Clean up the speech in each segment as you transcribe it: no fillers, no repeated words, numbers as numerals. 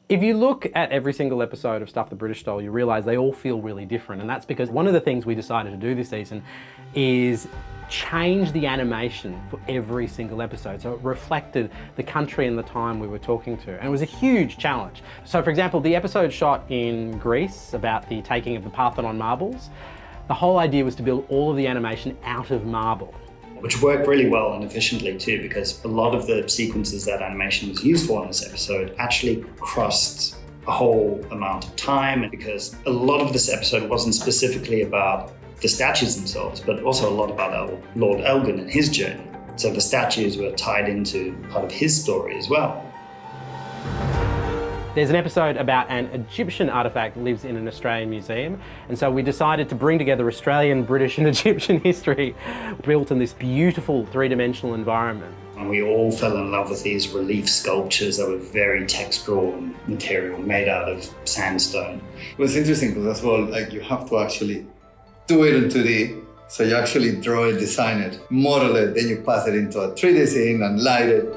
If you look at every single episode of Stuff the British Stole, you realise they all feel really different, and that's because one of the things we decided to do this season is change the animation for every single episode so it reflected the country and the time we were talking to, and it was a huge challenge. So for example, the episode shot in Greece about the taking of the Parthenon marbles, the whole idea was to build all of the animation out of marble. Which worked really well and efficiently too, because a lot of the sequences that animation was used for in this episode actually crossed a whole amount of time, because a lot of this episode wasn't specifically about the statues themselves, but also a lot about Lord Elgin and his journey. So the statues were tied into part of his story as well. There's an episode about an Egyptian artefact that lives in an Australian museum, and so we decided to bring together Australian, British and Egyptian history built in this beautiful three-dimensional environment. And we all fell in love with these relief sculptures that were very textural material made out of sandstone. It was interesting because as well, like you have to actually do it in 2D. So you actually draw it, design it, model it, then you pass it into a 3D scene and light it.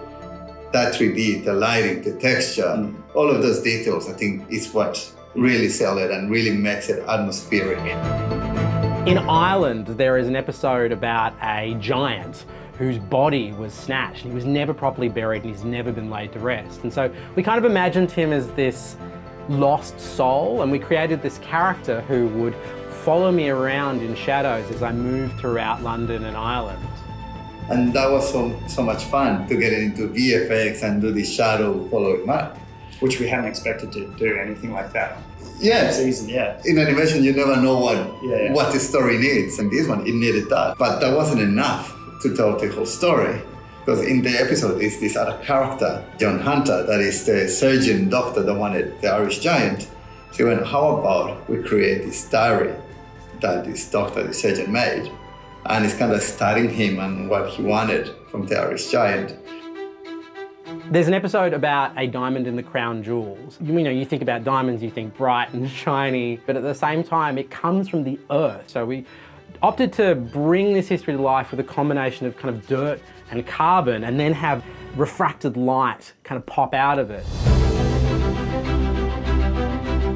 That 3D, the lighting, the texture, all of those details, I think is what really sell it and really makes it atmospheric. In Ireland, there is an episode about a giant whose body was snatched. He was never properly buried and he's never been laid to rest. And so we kind of imagined him as this lost soul, and we created this character who would follow me around in shadows as I moved throughout London and Ireland. And that was so much fun to get into VFX and do the shadow following Marc. Which we hadn't expected to do anything like that. Yeah. Season, yeah. In animation, you never know what the story needs. And this one, it needed that. But that wasn't enough to tell the whole story. Because in the episode, is this other character, John Hunter, that is the surgeon doctor that wanted the Irish giant. So he went, how about we create this diary that this doctor, the surgeon, made? And it's kind of studying him and what he wanted from the Irish giant. There's an episode about a diamond in the crown jewels. You think about diamonds, you think bright and shiny, but at the same time, it comes from the earth. So we opted to bring this history to life with a combination of kind of dirt and carbon, and then have refracted light kind of pop out of it.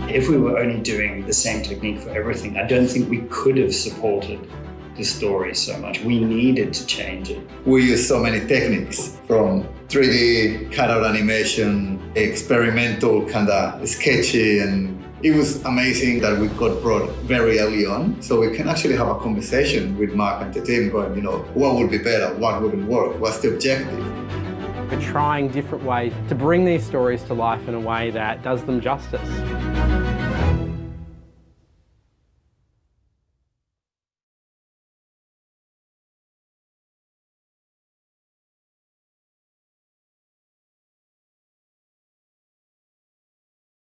If we were only doing the same technique for everything, I don't think we could have supported the story so much. We needed to change it. We use so many techniques, from 3D cutout animation, experimental kind of sketchy, and it was amazing that we got brought very early on, so we can actually have a conversation with Marc and the team going, what would be better, what wouldn't work, what's the objective? We're trying different ways to bring these stories to life in a way that does them justice.